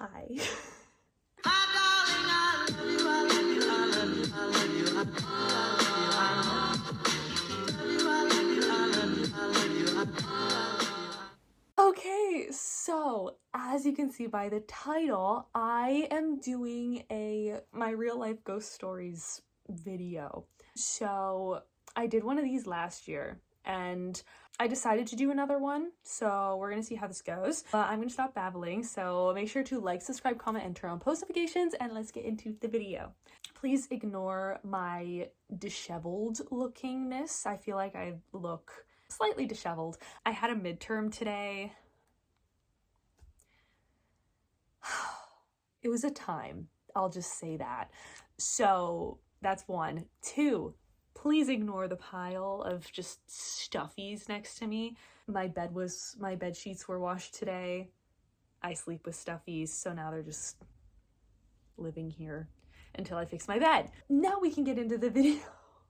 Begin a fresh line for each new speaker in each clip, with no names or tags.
Hi. Okay, so as you can see by the title, I am doing my real life ghost stories video. So I did one of these last year and I decided to do another one, so we're gonna see how this goes. I'm gonna stop babbling, so make sure to like, subscribe, comment, and turn on post notifications, and let's get into the video. Please ignore my disheveled lookingness. I feel like I look slightly disheveled. I had a midterm today. It was a time, I'll just say that. So that's one. Two, please ignore the pile of just stuffies next to me. My bed sheets were washed today. I sleep with stuffies, so now they're just living here until I fix my bed. Now we can get into the video.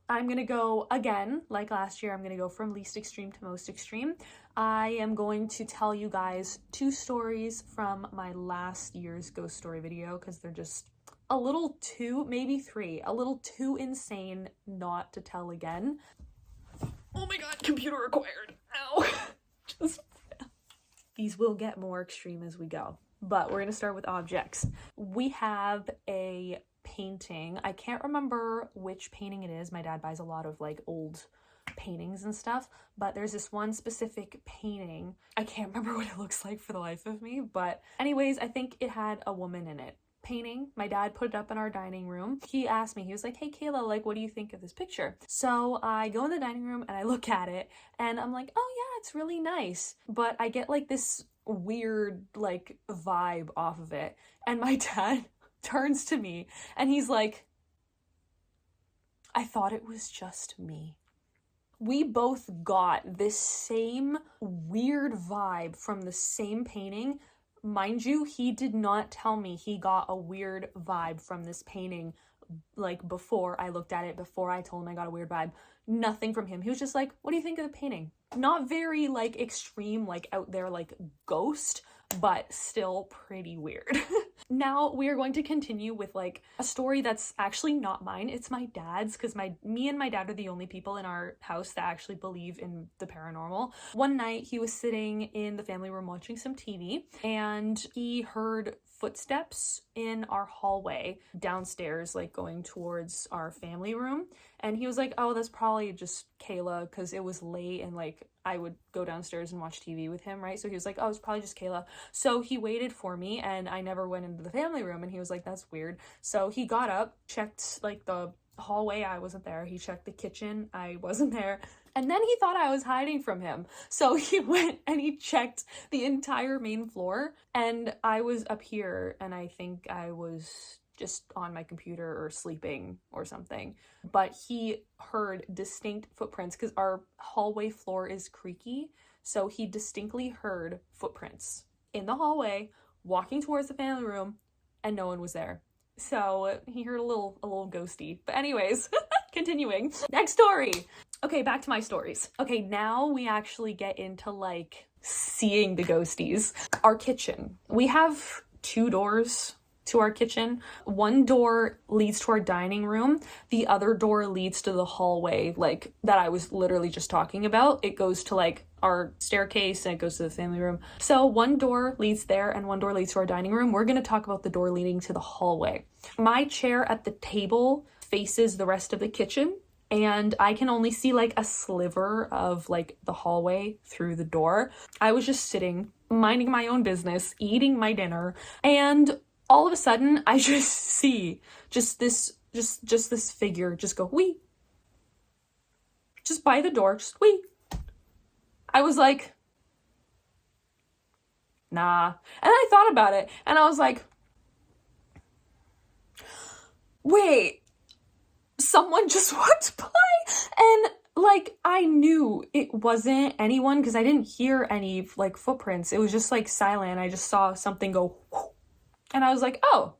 I'm gonna go, again, like last year, I'm gonna go from least extreme to most extreme. I am going to tell you guys 2 stories from my last year's ghost story video because they're just a little too, maybe 3, a little too insane not to tell again. Oh my god, computer required. Ow. These will get more extreme as we go, but we're gonna start with objects. We have a painting. I can't remember which painting it is. My dad buys a lot of like old paintings and stuff, but there's this one specific painting. I can't remember what it looks like for the life of me, but anyways, I think it had a woman in it. Painting. My dad put it up in our dining room. He asked me, he was like, "Hey Kayla, like, what do you think of this picture?" So I go in the dining room and I look at it and I'm like, "Oh yeah, it's really nice." But I get like this weird like vibe off of it. And my dad turns to me and he's like, "I thought it was just me." We both got this same weird vibe from the same painting. Mind you, he did not tell me he got a weird vibe from this painting like before I looked at it, before I told him I got a weird vibe. Nothing from him. He was just like, "What do you think of the painting?" Not very like extreme, like out there like ghost, but still pretty weird. Now we are going to continue with like a story that's actually not mine. It's my dad's, because me and my dad are the only people in our house that actually believe in the paranormal. One night he was sitting in the family room watching some TV and he heard footsteps in our hallway downstairs, like going towards our family room. And he was like, "Oh, that's probably just Kayla," because it was late and like I would go downstairs and watch TV with him, right? So he was like, "Oh, it's probably just Kayla." So he waited for me and I never went into the family room, and he was like, "That's weird." So he got up, checked like the hallway, I wasn't there. He checked the kitchen, I wasn't there. And then he thought I was hiding from him. So he went and he checked the entire main floor, and I was up here and I think I was just on my computer or sleeping or something. But he heard distinct footprints because our hallway floor is creaky. So he distinctly heard footprints in the hallway walking towards the family room, and no one was there. So he heard a little ghosty. But anyways, continuing. Next story. Okay, back to my stories. Okay, now we actually get into like seeing the ghosties. Our kitchen. We have 2 doors to our kitchen. One door leads to our dining room. The other door leads to the hallway, like that I was literally just talking about. It goes to like our staircase and it goes to the family room. So one door leads there and one door leads to our dining room. We're going to talk about the door leading to the hallway. My chair at the table faces the rest of the kitchen, and I can only see like a sliver of like the hallway through the door. I was just sitting, minding my own business, eating my dinner, and all of a sudden I just see this figure just go wee. Just by the door, just wee. I was like, nah. And I thought about it and I was like, wait, someone just walked by? And like, I knew it wasn't anyone because I didn't hear any like footprints. It was just like silent. I just saw something go whoo. And I was like, oh,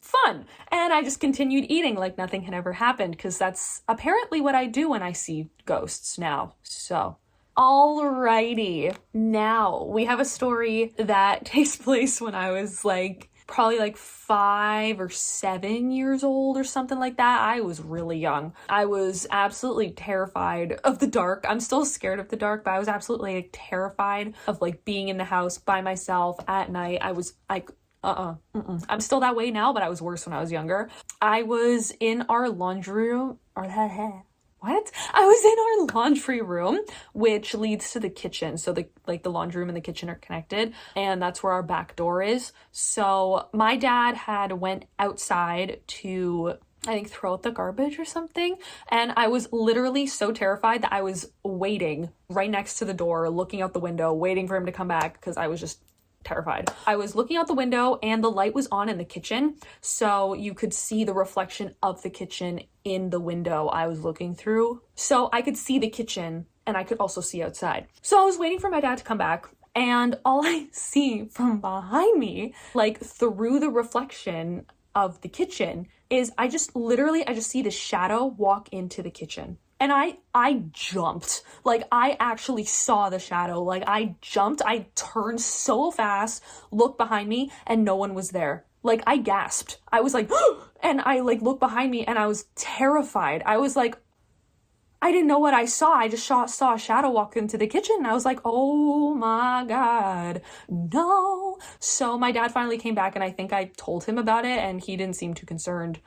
fun. And I just continued eating like nothing had ever happened, because that's apparently what I do when I see ghosts now. So Alrighty, now we have a story that takes place when I was like probably like 5 or 7 years old or something like that. I was really young. I was absolutely terrified of the dark. I'm still scared of the dark, but I was absolutely like terrified of like being in the house by myself at night. I was like, I'm still that way now, but I was worse when I was younger. I was in our laundry room. What? I was in our laundry room, which leads to the kitchen. So the laundry room and the kitchen are connected, and that's where our back door is. So my dad had went outside to, I think, throw out the garbage or something. And I was literally so terrified that I was waiting right next to the door, looking out the window, waiting for him to come back because I was just terrified. I was looking out the window and the light was on in the kitchen, so you could see the reflection of the kitchen in the window I was looking through. So I could see the kitchen and I could also see outside. So I was waiting for my dad to come back, and all I see from behind me, like through the reflection of the kitchen, is I just see the shadow walk into the kitchen. And I jumped. Like, I actually saw the shadow. Like, I jumped. I turned so fast, looked behind me, and no one was there. Like, I gasped. I was like, and I like looked behind me and I was terrified. I was like, I didn't know what I saw. I just saw a shadow walk into the kitchen. And I was like, oh my God, no. So my dad finally came back, and I think I told him about it, and he didn't seem too concerned.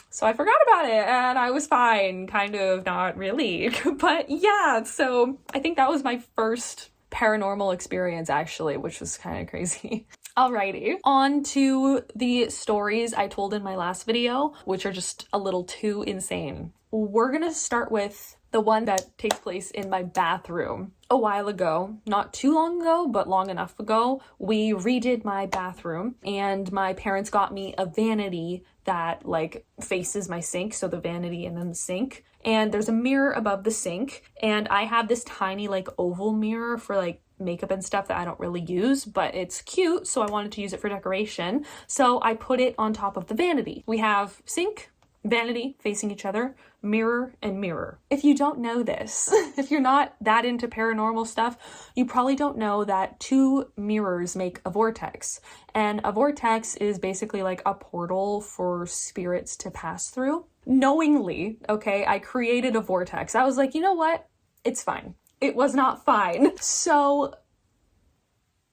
So I forgot about it and I was fine, kind of, not really. But yeah, so I think that was my first paranormal experience actually, which was kind of crazy. Alrighty, on to the stories I told in my last video, which are just a little too insane. We're gonna start with the one that takes place in my bathroom. A while ago, not too long ago, but long enough ago, we redid my bathroom, and my parents got me a vanity that like faces my sink, so the vanity and then the sink. And there's a mirror above the sink, and I have this tiny like oval mirror for like makeup and stuff that I don't really use, but it's cute, so I wanted to use it for decoration. So I put it on top of the vanity. We have sink, vanity facing each other, mirror, and mirror. If you don't know this, if you're not that into paranormal stuff, you probably don't know that two mirrors make a vortex. And a vortex is basically like a portal for spirits to pass through. Knowingly, okay, I created a vortex. I was like, you know what? It's fine. It was not fine. So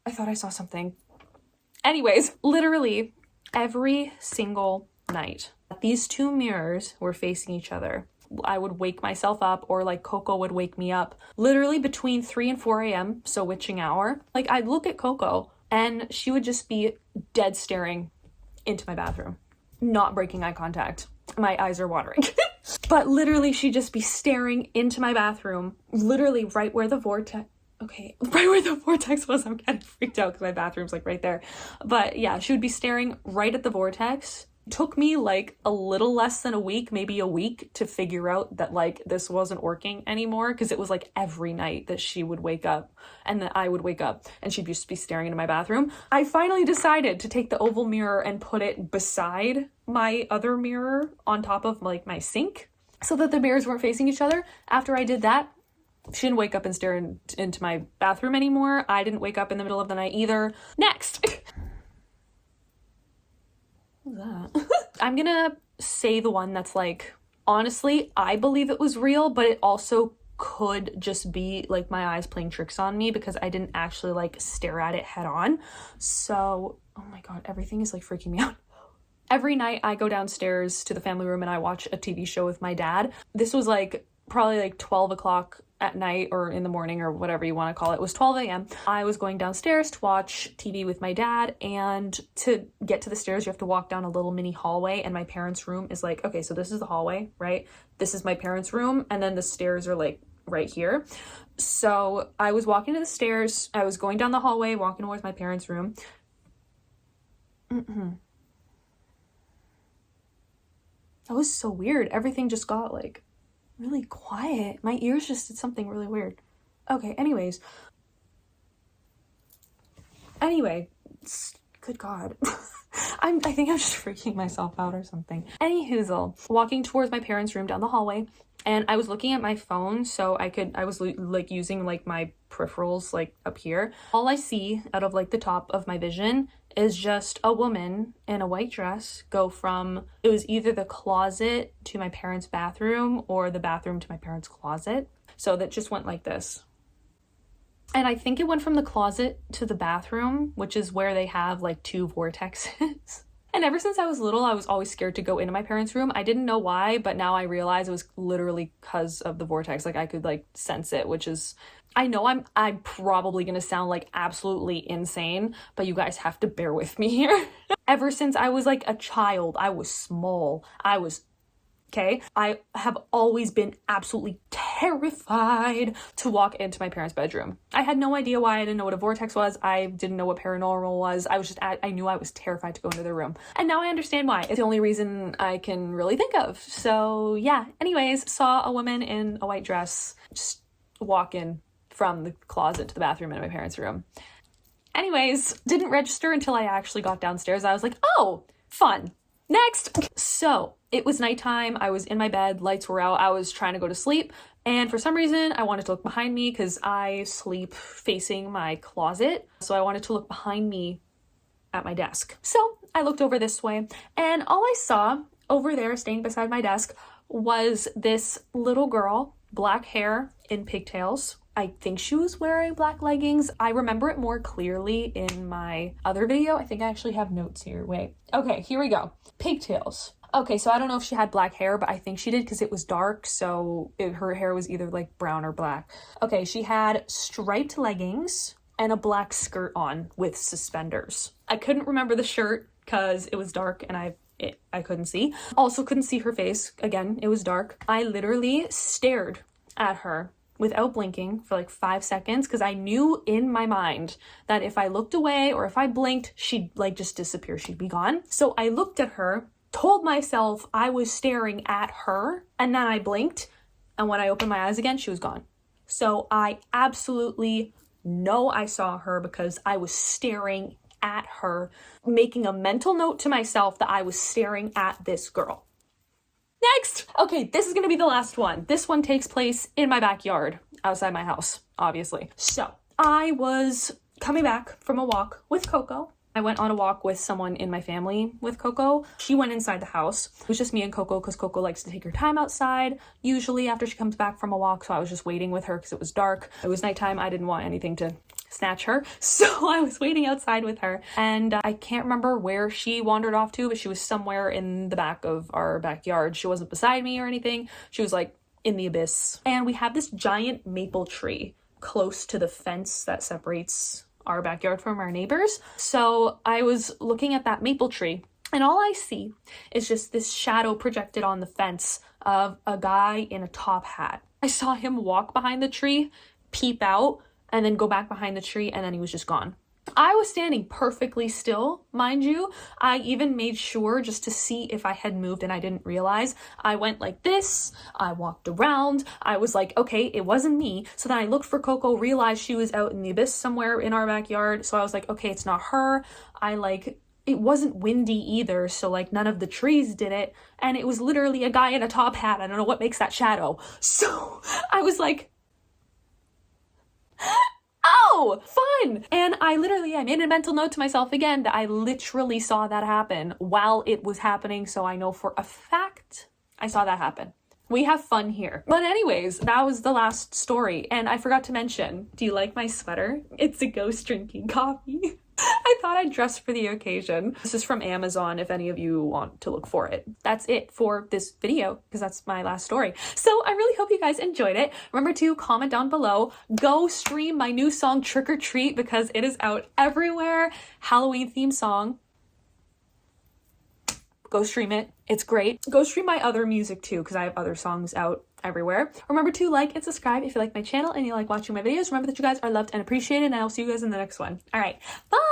I thought I saw something. Anyways, literally every single night, these two mirrors were facing each other. I would wake myself up, or like Coco would wake me up literally between 3 and 4 a.m. So witching hour. Like, I'd look at Coco and she would just be dead staring into my bathroom, not breaking eye contact. My eyes are watering. But literally she'd just be staring into my bathroom, literally right where the vortex, right where the vortex was. I'm getting freaked out because my bathroom's like right there. But yeah, she would be staring right at the vortex. Took me like a little less than a week, maybe a week, to figure out that like this wasn't working anymore, because it was like every night that she would wake up and that I would wake up and she'd just be staring into my bathroom. I finally decided to take the oval mirror and put it beside my other mirror on top of like my sink so that the mirrors weren't facing each other. After I did that, she didn't wake up and stare into my bathroom anymore. I didn't wake up in the middle of the night either. Next. That? I'm gonna say the one that's like, honestly, I believe it was real, but it also could just be like my eyes playing tricks on me because I didn't actually like stare at it head on. So, oh my God, everything is like freaking me out. Every night I go downstairs to the family room and I watch a TV show with my dad. This was like probably like 12 o'clock at night or in the morning or whatever you want to call it. It was 12 a.m. I was going downstairs to watch TV with my dad, and to get to the stairs you have to walk down a little mini hallway, and my parents' room is like, okay, so this is the hallway, right? This is my parents' room, and then the stairs are like right here. So I was walking to the stairs, I was going down the hallway, walking towards my parents' room. That was so weird. Everything just got like really quiet. My ears just did something really weird. Okay, anyway, good God. I think I'm just freaking myself out or something. Anyhoozle, walking towards my parents' room down the hallway, and I was looking at my phone, so I was like using like my peripherals like up here. All I see out of like the top of my vision is just a woman in a white dress go from, it was either the closet to my parents' bathroom or the bathroom to my parents' closet. So that just went like this. And I think it went from the closet to the bathroom, which is where they have like 2 vortexes. And ever since I was little, I was always scared to go into my parents' room. I didn't know why, but now I realize it was literally because of the vortex. Like I could like sense it, which is, I know I'm probably gonna sound like absolutely insane, but you guys have to bear with me here. Ever since I was like a child, I was small. Okay, I have always been absolutely terrified to walk into my parents' bedroom. I had no idea why. I didn't know what a vortex was. I didn't know what paranormal was. I knew I was terrified to go into their room. And now I understand why. It's the only reason I can really think of. So yeah, anyways, saw a woman in a white dress just walk in from the closet to the bathroom in my parents' room. Anyways, didn't register until I actually got downstairs. I was like, oh, fun. Next. So it was nighttime. I was in my bed. Lights were out. I was trying to go to sleep. And for some reason, I wanted to look behind me because I sleep facing my closet. So I wanted to look behind me at my desk. So I looked over this way, and all I saw over there staying beside my desk was this little girl, black hair in pigtails. I think she was wearing black leggings. I remember it more clearly in my other video. I think I actually have notes here. Wait. Okay, here we go. Pigtails. Okay, so I don't know if she had black hair, but I think she did because it was dark, so her hair was either like brown or black. Okay, she had striped leggings and a black skirt on with suspenders. I couldn't remember the shirt because it was dark and I couldn't see. Also couldn't see her face. Again, it was dark. I literally stared at her without blinking for like 5 seconds because I knew in my mind that if I looked away or if I blinked, she'd like just disappear. She'd be gone. So I looked at her, told myself I was staring at her, and then I blinked. And when I opened my eyes again, she was gone. So I absolutely know I saw her because I was staring at her, making a mental note to myself that I was staring at this girl. Next! Okay, this is gonna be the last one. This one takes place in my backyard, outside my house, obviously. So, I was coming back from a walk with Coco. I went on a walk with someone in my family with Coco. She went inside the house. It was just me and Coco because Coco likes to take her time outside, usually after she comes back from a walk, so I was just waiting with her because it was dark. It was nighttime. I didn't want anything to snatch her, so I was waiting outside with her, and I can't remember where she wandered off to, but she was somewhere in the back of our backyard. She wasn't beside me or anything. She was like in the abyss. And we have this giant maple tree close to the fence that separates our backyard from our neighbors. So I was looking at that maple tree, and all I see is just this shadow projected on the fence of a guy in a top hat. I saw him walk behind the tree, peep out, and then go back behind the tree, and then he was just gone. I was standing perfectly still, mind you. I even made sure just to see if I had moved and I didn't realize. I went like this, I walked around, I was like, okay, it wasn't me. So then I looked for Coco, realized she was out in the abyss somewhere in our backyard. So I was like, okay, it's not her. It wasn't windy either, so like none of the trees did it. And it was literally a guy in a top hat. I don't know what makes that shadow. So I was like, oh, fun. And I made a mental note to myself again that I literally saw that happen while it was happening. So I know for a fact I saw that happen. We have fun here. But anyways, that was the last story. And I forgot to mention, do you like my sweater? It's a ghost drinking coffee. I thought I'd dress for the occasion. This is from Amazon if any of you want to look for it. That's it for this video because that's my last story. So I really hope you guys enjoyed it. Remember to comment down below. Go stream my new song Trick or Treat because it is out everywhere. Halloween theme song. Go stream it. It's great. Go stream my other music too because I have other songs out everywhere. Remember to like and subscribe if you like my channel and you like watching my videos. Remember that you guys are loved and appreciated, and I'll see you guys in the next one. All right, bye!